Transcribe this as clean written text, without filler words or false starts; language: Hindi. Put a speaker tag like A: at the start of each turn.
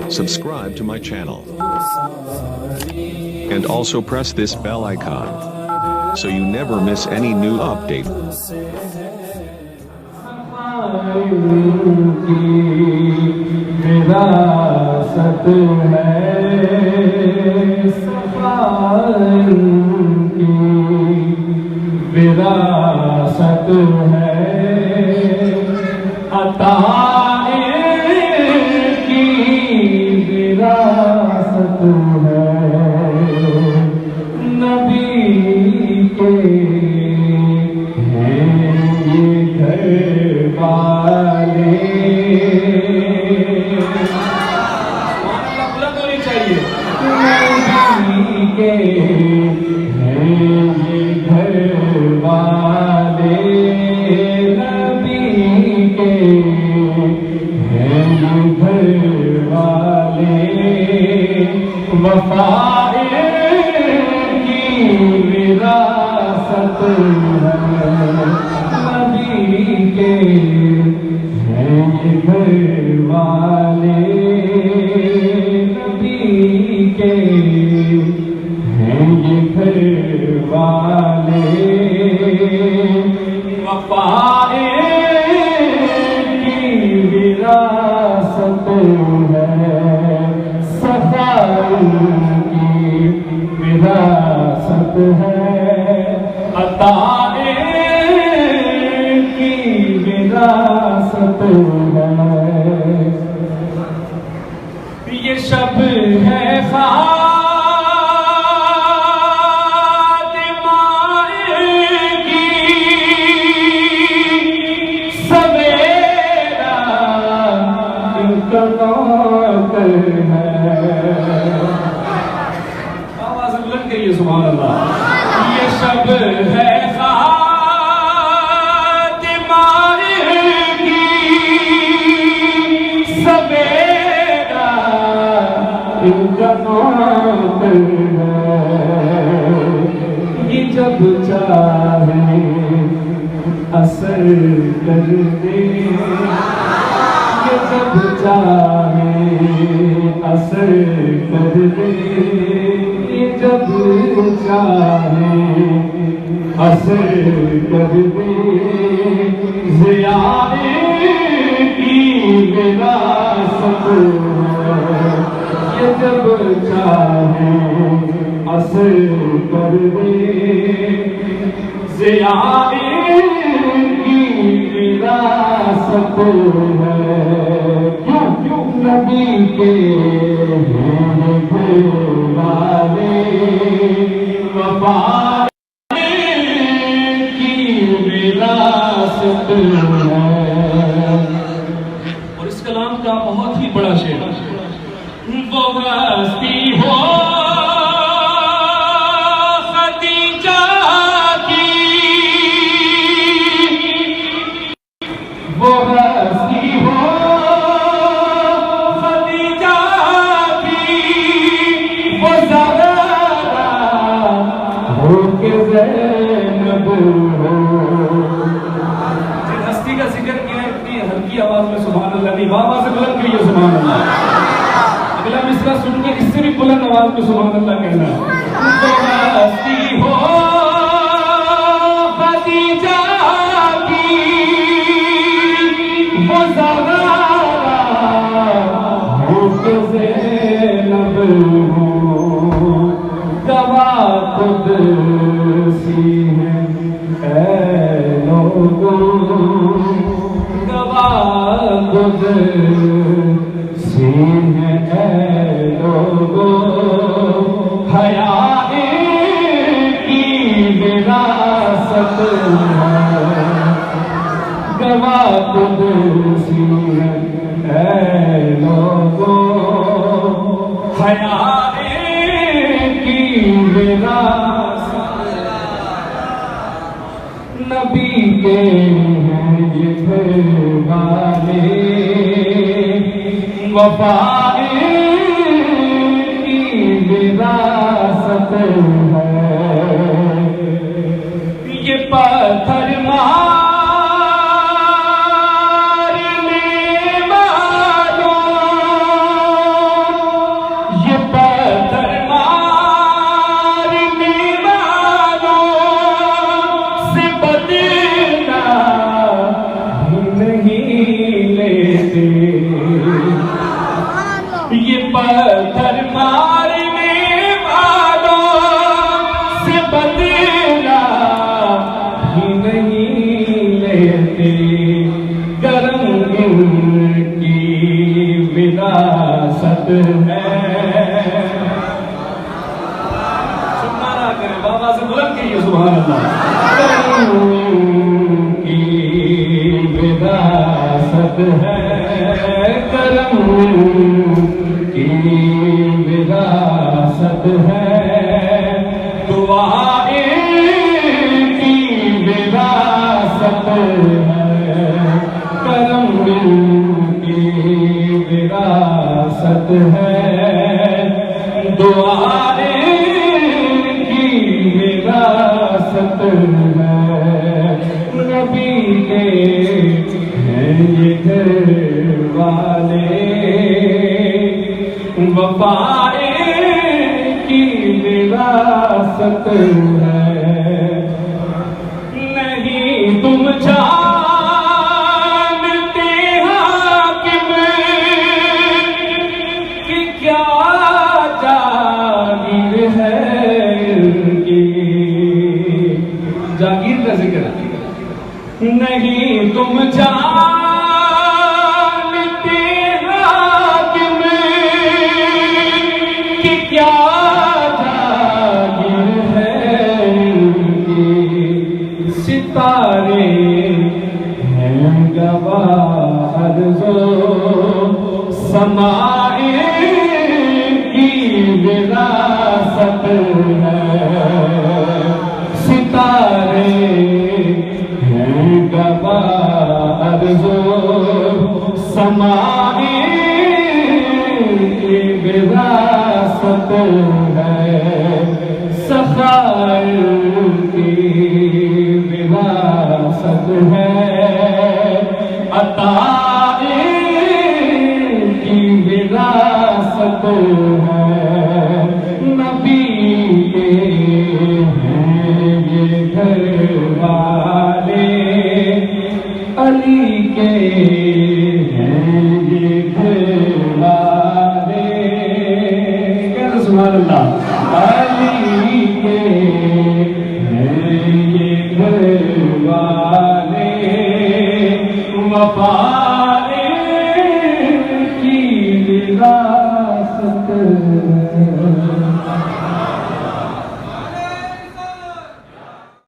A: Subscribe to my channel and also press this bell icon so you never miss any new update.
B: विरासत है अता की विरासत है नबी के हैं ये घर वाले बुलंद होनी चाहिए नबी के वफ़ाए की विरासत है नबी के हैं ये घर वाले नबी के हैं ये घर वाले वफ़ाए की विरासत है की विरासत है अताए की विरासत है ये शब है फ़ातिमाए की सवेरा इनका नौकर है सुभान अल्लाह ये शब है फ़ातिमाए की सवेरा इनका नौकर है ये जब चाहे असर कर दे ये जब चाहे असर कर दे जब चाहे असर कर दे ज़ियाए की विरासत है ये जब चाहे असर कर दे ज़ियाए की विरासत है क्यों नबी के वाले वफ़ाए की विरासत है। और इस कलाम का बहुत ही बड़ा शेर वो हस्ती हो खदीजा की वो हस्ती हो हस्ती का जिक्र किया इतनी हल्की आवाज में सुभान अल्लाह नहीं आवाज से बुलंद करिए सुभान अल्लाह अगला मिसरा सुनकर इससे भी बुलंद आवाज में सुभान अल्लाह कहना हस्ती हो खदीजा की वो ज़रा हो के ज़ैनब गवा खुद सी है गवा खुद सी है लोगों हयाए की विरासत है गवा खुद सी है लोगों हयाए की विरासत नबी के हैं ये घर वाले वफ़ाए की विरासत है ये पत्थर मारने वाले विरासत है। सुनारा करें बाबा से बुलंद कीजिए सुभान अल्लाह। करम की विरासत है, करम की विरासत है, दुआएं की विरासत है, करम की विरासत है, दुआएं की विरासत है। नबी के हैं ये घर वाले, वफाए की विरासत है। नहीं तुम जानते हाकिम कि क्या जागीर है इनकी, जागीर का जिक्र है। नहीं तुम जानते हाकिम कि क्या जागीर है इनकी, सितारे हैं गवाह अर्ज़ो समाए की विरासत है, सितारे हैं गवाह अर्ज़ो समाए की विरासत है, सखाइर की विरासत है, अताए की विरासत है। नबी के हैं ये घर वाले, अली के हैं ये घर वाले, कहते सुभान अल्लाह। अली के हैं ये घर वाले, वफाए की विरासत है।